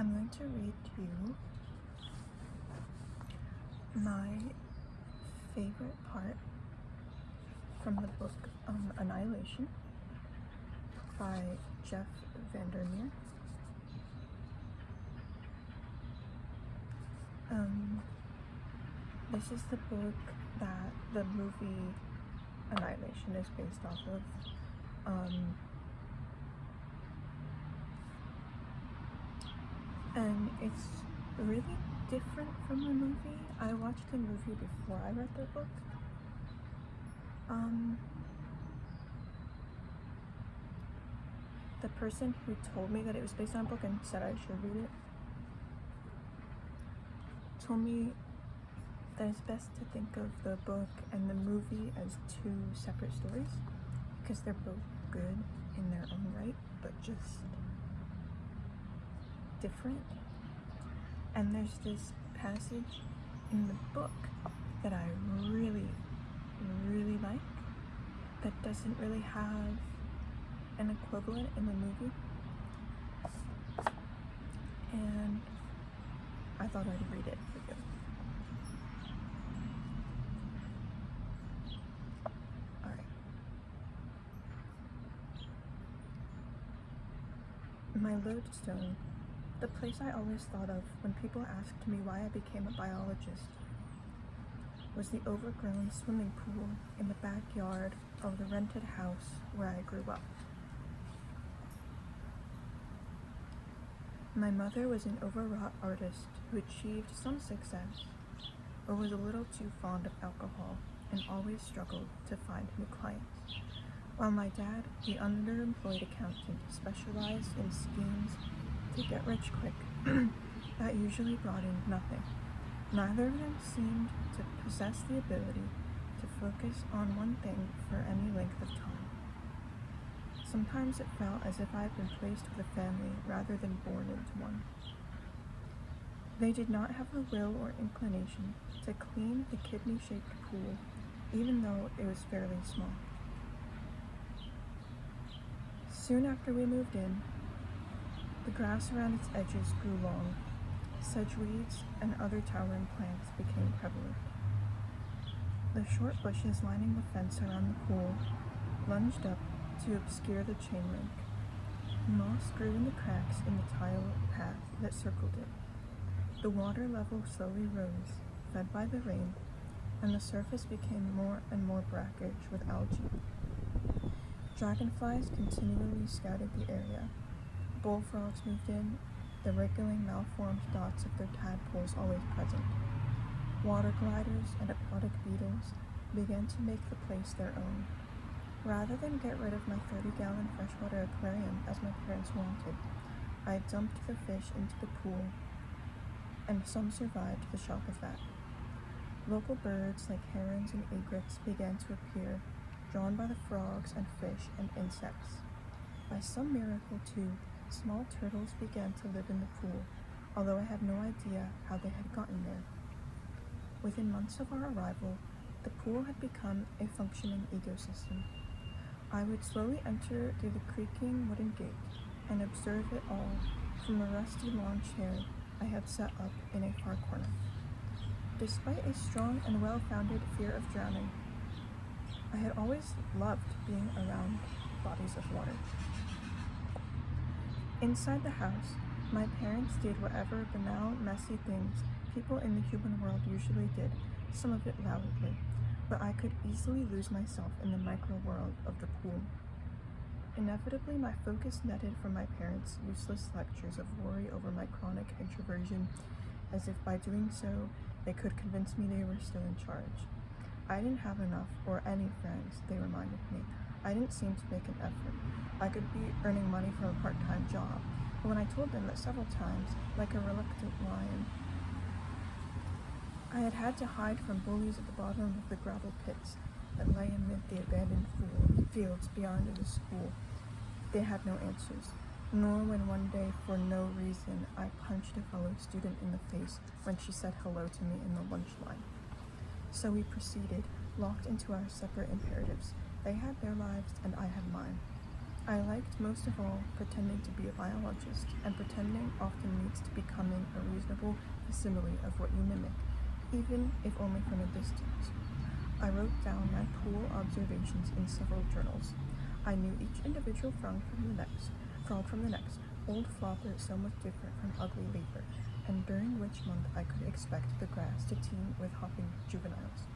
I'm going to read to you my favorite part from the book Annihilation by Jeff Vandermeer. This is the book that the movie Annihilation is based off of. And it's really different from the movie. I watched the movie before I read the book. The person who told me that it was based on a book and said I should read it told me that it's best to think of the book and the movie as two separate stories because they're both good in their own right, but just different. And there's this passage in the book that I really like that doesn't really have an equivalent in the movie, and I thought I'd read it for you. Alright. My lodestone, the place I always thought of when people asked me why I became a biologist, was the overgrown swimming pool in the backyard of the rented house where I grew up. My mother was an overwrought artist who achieved some success, but was a little too fond of alcohol and always struggled to find new clients, while my dad, the underemployed accountant, specialized in schemes to get rich quick that usually brought in nothing. Neither of them seemed to possess the ability to focus on one thing for any length of time. Sometimes it felt as if I had been placed with a family rather than born into one. They did not have the will or inclination to clean the kidney-shaped pool, even though it was fairly small. Soon after we moved in, the grass around its edges grew long. Sedgeweeds and other towering plants became prevalent. The short bushes lining the fence around the pool lunged up to obscure the chain link. Moss grew in the cracks in the tile path that circled it. The water level slowly rose, fed by the rain, and the surface became more and more brackish with algae. Dragonflies continually scouted the area. Bullfrogs moved in, the wriggling, malformed dots of their tadpoles always present. Water gliders and aquatic beetles began to make the place their own. Rather than get rid of my 30-gallon freshwater aquarium as my parents wanted, I dumped the fish into the pool, and some survived the shock of that. Local birds like herons and egrets began to appear, drawn by the frogs and fish and insects. By some miracle, too, small turtles began to live in the pool, although I had no idea how they had gotten there. Within months of our arrival, the pool had become a functioning ecosystem. I would slowly enter through the creaking wooden gate and observe it all from a rusty lawn chair I had set up in a far corner. Despite a strong and well-founded fear of drowning, I had always loved being around bodies of water. Inside the house, my parents did whatever banal, messy things people in the human world usually did, some of it loudly, but I could easily lose myself in the micro world of the pool. Inevitably, my focus netted from my parents' useless lectures of worry over my chronic introversion, as if by doing so, they could convince me they were still in charge. I didn't have enough or any friends, they reminded me. I didn't seem to make an effort. I could be earning money from a part-time job, but when I told them that several times, like a reluctant lion, I had to hide from bullies at the bottom of the gravel pits that lay amid the abandoned fields beyond the school, they had no answers, nor when one day, for no reason, I punched a fellow student in the face when she said hello to me in the lunch line. So we proceeded, locked into our separate imperatives. They had their lives, and I had mine. I liked most of all pretending to be a biologist, and pretending often leads to becoming a reasonable facsimile of what you mimic, even if only from a distance. I wrote down my pool observations in several journals. I knew each individual frog from the next, old flopper somewhat different from ugly leaper, and during which month I could expect the grass to teem with hopping juveniles.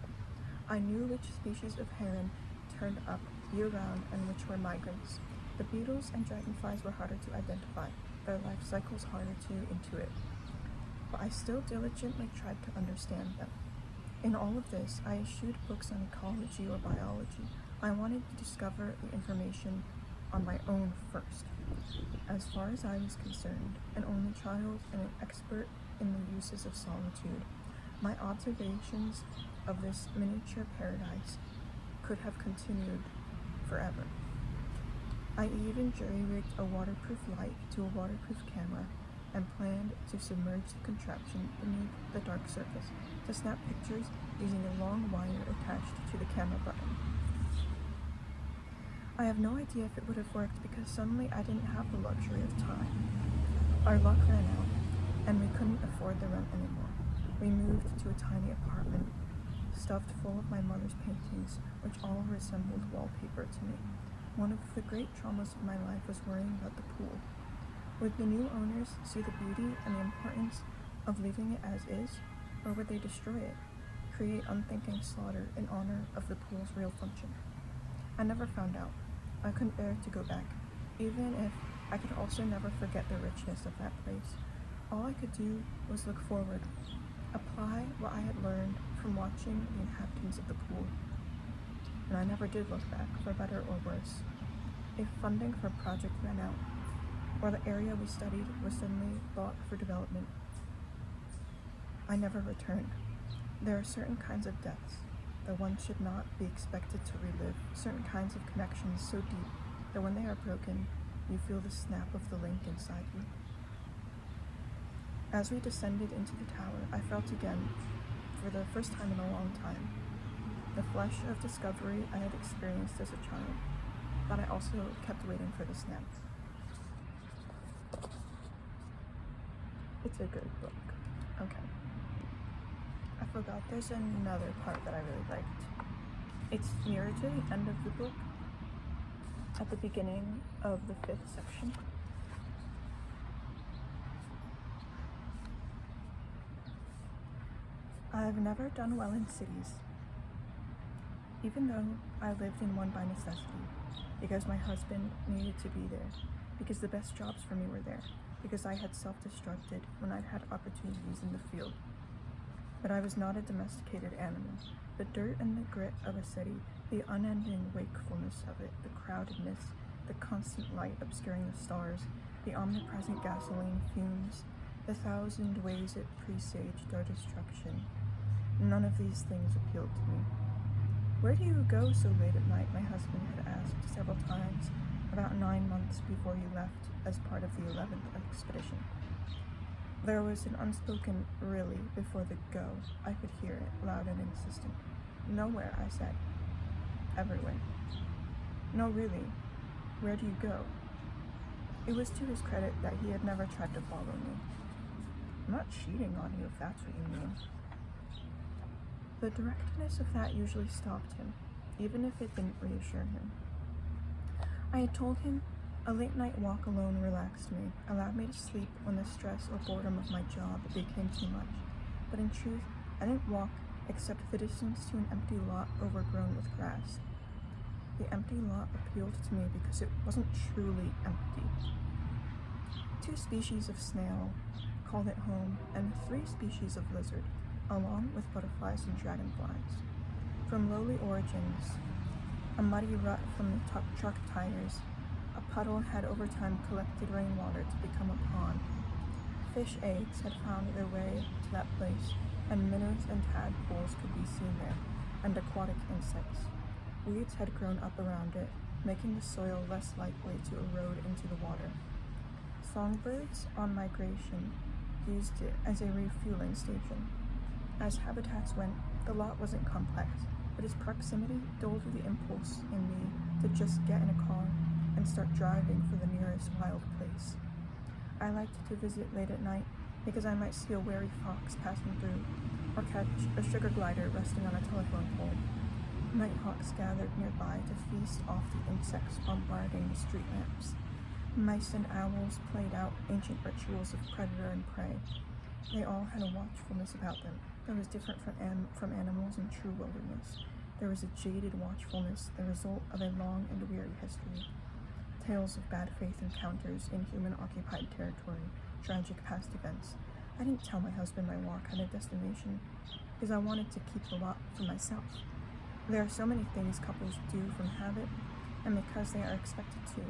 I knew which species of heron turned up year-round and which were migrants. The beetles and dragonflies were harder to identify, their life cycles harder to intuit. But I still diligently tried to understand them. In all of this, I eschewed books on ecology or biology. I wanted to discover the information on my own first. As far as I was concerned, an only child and an expert in the uses of solitude, my observations of this miniature paradise could have continued forever. I even jury-rigged a waterproof light to a waterproof camera and planned to submerge the contraption beneath the dark surface to snap pictures using a long wire attached to the camera button. I have no idea if it would have worked because suddenly I didn't have the luxury of time. Our luck ran out, and we couldn't afford the rent anymore. We moved to a tiny apartment stuffed full of my mother's paintings, which all resembled wallpaper to me. One of the great traumas of my life was worrying about the pool. Would the new owners see the beauty and the importance of leaving it as is, or would they destroy it, create unthinking slaughter in honor of the pool's real function? I never found out. I couldn't bear to go back, even if I could also never forget the richness of that place. All I could do was look forward, apply what I had learned from watching the inhabitants of the pool. And I never did look back, for better or worse. If funding for a project ran out, or the area we studied was suddenly bought for development, I never returned. There are certain kinds of deaths that one should not be expected to relive, certain kinds of connections so deep that when they are broken, you feel the snap of the link inside you. As we descended into the tower, I felt again, for the first time in a long time, the flush of discovery I had experienced as a child, but I also kept waiting for the snap. It's a good book. Okay. I forgot there's another part that I really liked. It's nearer to the end of the book, at the beginning of the 5th section. I've never done well in cities, even though I lived in one by necessity, because my husband needed to be there, because the best jobs for me were there, because I had self-destructed when I'd had opportunities in the field. But I was not a domesticated animal. The dirt and the grit of a city, the unending wakefulness of it, the crowdedness, the constant light obscuring the stars, the omnipresent gasoline fumes, the thousand ways it presaged our destruction. None of these things appealed to me. "Where do you go so late at night?" my husband had asked several times, about 9 months before he left as part of the 11th expedition. There was an unspoken "really" before the "go." I could hear it, loud and insistent. "Nowhere," I said. "Everywhere." "No, really. Where do you go?" It was to his credit that he had never tried to follow me. "I'm not cheating on you, if that's what you mean." The directness of that usually stopped him, even if it didn't reassure him. I had told him a late-night walk alone relaxed me, allowed me to sleep when the stress or boredom of my job became too much. But in truth, I didn't walk except the distance to an empty lot overgrown with grass. The empty lot appealed to me because it wasn't truly empty. 2 species of snail called it home, and 3 species of lizard, along with butterflies and dragonflies. From lowly origins, a muddy rut from the truck tires, a puddle had over time collected rainwater to become a pond. Fish eggs had found their way to that place, and minnows and tadpoles could be seen there, and aquatic insects. Weeds had grown up around it, making the soil less likely to erode into the water. Songbirds on migration used it as a refueling station. As habitats went, the lot wasn't complex, but its proximity dulled the impulse in me to just get in a car and start driving for the nearest wild place. I liked to visit late at night because I might see a wary fox passing through, or catch a sugar glider resting on a telephone pole. Nighthawks gathered nearby to feast off the insects bombarding the street lamps. Mice and owls played out ancient rituals of predator and prey. They all had a watchfulness about them that was different from animals in true wilderness. There was a jaded watchfulness, the result of a long and weary history. Tales of bad faith encounters in human-occupied territory, tragic past events. I didn't tell my husband my walk had a destination because I wanted to keep the lot for myself. There are so many things couples do from habit and because they are expected to.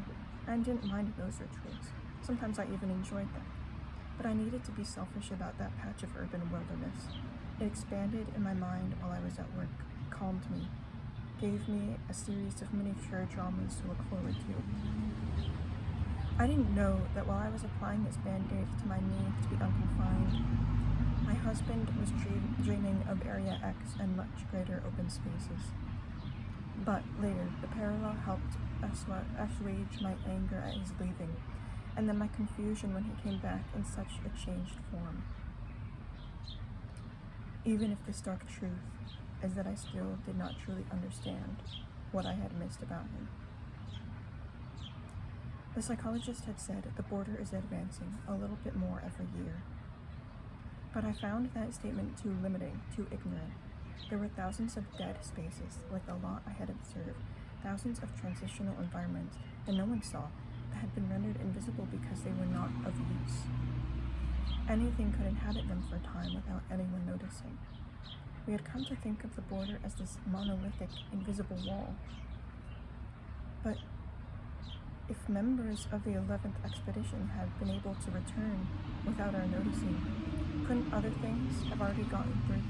I didn't mind those rituals. Sometimes I even enjoyed them. But I needed to be selfish about that patch of urban wilderness. It expanded in my mind while I was at work, calmed me, gave me a series of miniature dramas to look forward to. I didn't know that while I was applying this band-aid to my need to be unconfined, my husband was dreaming of Area X and much greater open spaces. But later, the parallel helped assuage my anger at his leaving, and then my confusion when he came back in such a changed form. Even if the stark truth is that I still did not truly understand what I had missed about him. The psychologist had said the border is advancing a little bit more every year. But I found that statement too limiting, too ignorant. There were thousands of dead spaces, like the lot I had observed, thousands of transitional environments that no one saw, that had been rendered invisible because they were not of use. Anything could inhabit them for a time without anyone noticing. We had come to think of the border as this monolithic, invisible wall. But if members of the 11th expedition had been able to return without our noticing, couldn't other things have already gotten through